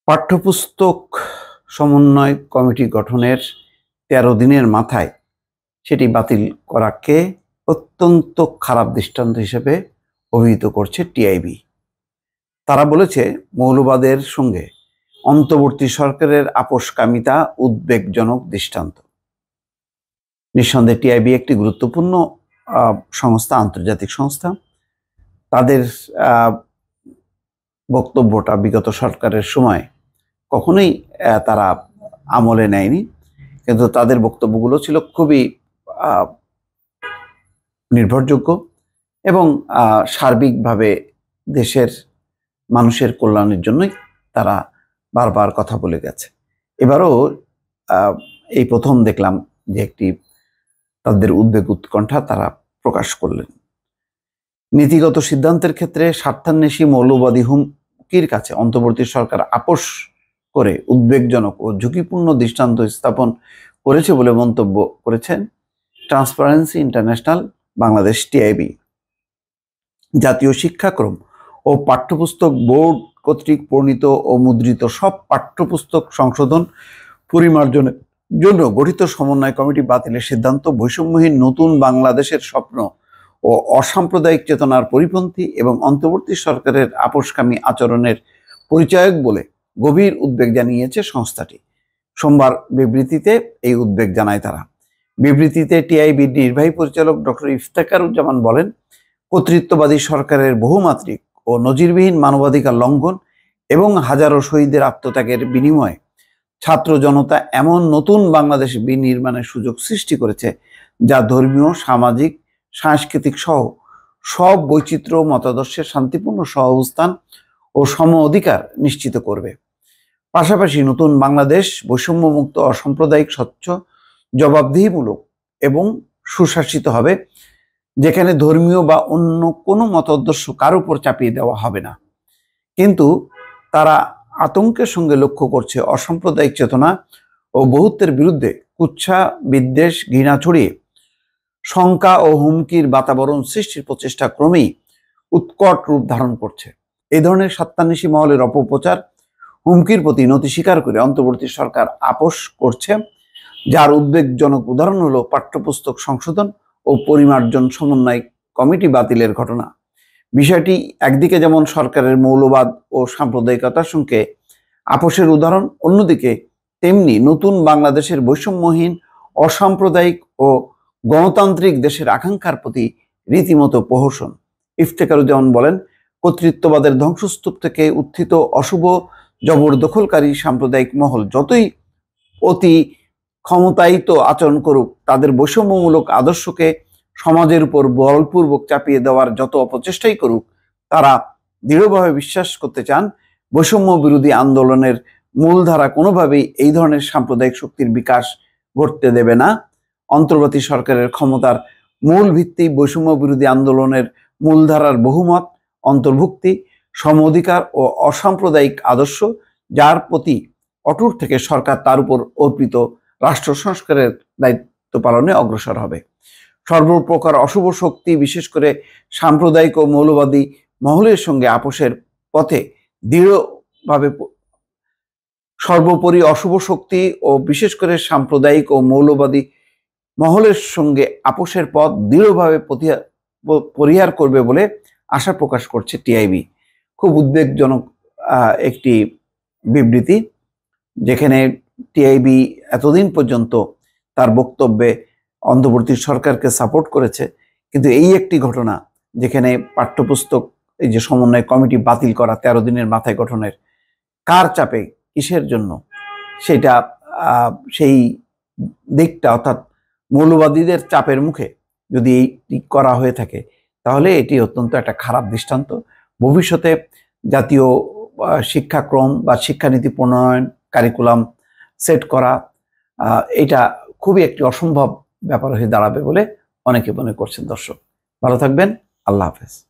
পাঠ্যপুস্তক সমন্বয় কমিটি গঠনের ১৩ দিনের মাথায় সেটি বাতিল করাকে অত্যন্ত খারাপ দৃষ্টান্ত হিসেবে অভিহিত করছে টিআইবি। তারা বলেছে, মৌলবাদের সঙ্গে অন্তর্বর্তী সরকারের আপোষকামিতা উদ্বেগজনক দৃষ্টান্ত। নিঃসন্দেহে টিআইবি একটি গুরুত্বপূর্ণ সংস্থা, আন্তর্জাতিক সংস্থা। তাদের বক্তব্যটা বিগত সরকারের সময় কখনোই তারা আমলে নেয়নি, কিন্তু তাদের বক্তব্যগুলো ছিল খুবই নির্ভরযোগ্য এবং সার্বিকভাবে দেশের মানুষের কল্যাণের জন্যই তারা বারবার কথা বলে গেছে। এবারও এই প্রথম দেখলাম যে একটি তাদের উদ্বেগ উৎকণ্ঠা তারা প্রকাশ করলেন। নীতিগত সিদ্ধান্তের ক্ষেত্রে স্বার্থান্বেষী মৌলবাদী হুমকির কাছে অন্তর্বর্তী সরকার আপোষ করে উদ্বেগজনক ও ঝুঁকিপূর্ণ দৃষ্টান্ত স্থাপন করেছে বলে মন্তব্য করেছেন ট্রান্সপারেন্সি ইন্টারন্যাশনাল বাংলাদেশ টিআইবি। জাতীয় শিক্ষাক্রম ও পাঠ্যপুস্তক বোর্ড কর্তৃক প্রণীত ও মুদ্রিত সব পাঠ্যপুস্তক সংশোধন পরিমার্জনের জন্য গঠিত সমন্বয় কমিটি বাতিলের সিদ্ধান্ত বৈষম্যহীন নতুন বাংলাদেশের স্বপ্ন ও অসাম্প্রদায়িক চেতনার পরিপন্থী এবং অন্তর্বর্তী সরকারের আপোষকামী আচরণের পরিচায়ক বলে গভীর উদ্বেগ জানিয়েছে সংস্থাটি। সোমবার বিবৃতিতে এই উদ্বেগ জানায় তারা। বিবৃতিতে টিআইবির নির্বাহী পরিচালক ডক্টর ইফতেখারুজ্জামান বলেন, কর্তৃত্ববাদী সরকারের বহুমাত্রিক ও নজিরবিহীন মানবাধিকার লঙ্ঘন এবং হাজারো শহীদের আত্মত্যাগের বিনিময়ে ছাত্র জনতা এমন নতুন বাংলাদেশ বিনির্মাণের সুযোগ সৃষ্টি করেছে যা ধর্মীয়, সামাজিক, সাংস্কৃতিক সহ সব বৈচিত্র্য মতাদর্শের শান্তিপূর্ণ সহাবস্থান ও সম অধিকার নিশ্চিত করবে। পাশাপাশি নতুন বাংলাদেশ বৈষম্যমুক্ত, অসাম্প্রদায়িক, স্বচ্ছ, জবাবদিহিমূলক এবং সুশাসিত হবে, যেখানে ধর্মীয় বা অন্য কোনো মতাদর্শ কার উপর চাপিয়ে দেওয়া হবে না। কিন্তু তারা আতঙ্কের সঙ্গে লক্ষ্য করছে অসাম্প্রদায়িক চেতনা ও বহুত্বের বিরুদ্ধে কুৎসা, বিদ্বেষ, ঘৃণা ছড়িয়ে শঙ্কা ও হুমকির বাতাবরণ সৃষ্টির প্রচেষ্টা ক্রমেই উৎকট রূপ ধারণ করছে। এই ধরনের স্বার্থান্বেষী মহলের অপপ্রচার হুমকির প্রতি নতি স্বীকার করে অন্তর্বর্তী সরকার আপোষ করছে, যার উদ্বেগজনক উদাহরণ হলো পাঠ্যপুস্তক সংশোধন ও পরিমার্জন সমন্বয় কমিটি বাতিলের ঘটনা। বিষয়টি একদিকে যেমন সরকারের মৌলবাদ ও সাম্প্রদায়িকতার সঙ্গে আপোষের উদাহরণ, অন্যদিকে তেমনি নতুন বাংলাদেশের বৈষম্যহীন, অসাম্প্রদায়িক ও গণতান্ত্রিক দেশের আকাঙ্ক্ষার প্রতি রীতিমতো প্রহসন। ইফতেখারুজ্জামান বলেন, কর্তৃত্ববাদের ধ্বংসস্তূপ থেকে উত্থিত অশুভ জবরদখলকারী সাম্প্রদায়িক মহল যতই অতি ক্ষমতায়িত আচরণ করুক, তাদের বৈষম্যমূলক আদর্শকে সমাজের উপর বলপূর্বক চাপিয়ে দেওয়ার যত অপচেষ্টাই করুক, তারা দৃঢ়ভাবে বিশ্বাস করতে চান বৈষম্য বিরোধী আন্দোলনের মূলধারা কোনোভাবেই এই ধরনের সাম্প্রদায়িক শক্তির বিকাশ ঘটতে দেবে না। অন্তর্বর্তী সরকারের ক্ষমতার মূল ভিত্তি বৈষম্য বিরোধী আন্দোলনের মূলধারার বহুমত, অন্তর্ভুক্তি, সম অধিকার ও অসাম্প্রদায়িক আদর্শ, যার প্রতি অটুট থেকে সরকার তার উপর অর্পিত রাষ্ট্র সংস্কারের দায়িত্ব পালনে অগ্রসর হবে। সর্বপ্রকার অশুভ শক্তি, বিশেষ করে সাম্প্রদায়িক ও মৌলবাদী মহলের সঙ্গে আপোষের পথে দৃঢ়ভাবে সর্বোপরি অশুভ শক্তি ও বিশেষ করে সাম্প্রদায়িক ও মৌলবাদী মহলের সঙ্গে আপোষের পথ দৃঢ়ভাবে পরিহার করবে বলে আশা প্রকাশ করছে টিআইবি। খুব উদ্বেগজনক একটি বিবৃতি, যেখানে টিআইবি এতদিন পর্যন্ত তার বক্তব্যে অন্তর্বর্তী সরকারকে সাপোর্ট করেছে, কিন্তু এই একটি ঘটনা যেখানে পাঠ্যপুস্তক এই যে সমন্বয় কমিটি বাতিল করা ১৩ দিনের মাথায় গঠনের কার চাপে, কিসের জন্য, সেটা সেই দিকটা অর্থাৎ মৌলবাদীদের চাপের মুখে যদি এই করা হয়ে থাকে, তাহলে এটি অত্যন্ত একটা খারাপ দৃষ্টান্ত। ভবিষ্যতে জাতীয় শিক্ষাক্রম বা শিক্ষানীতি প্রণয়ন, কারিকুলাম সেট করা, এটা খুবই একটি অসম্ভব ব্যাপার হয়ে দাঁড়াবে বলে অনেকে মনে করছেন। দর্শক ভালো থাকবেন, আল্লাহ হাফেজ।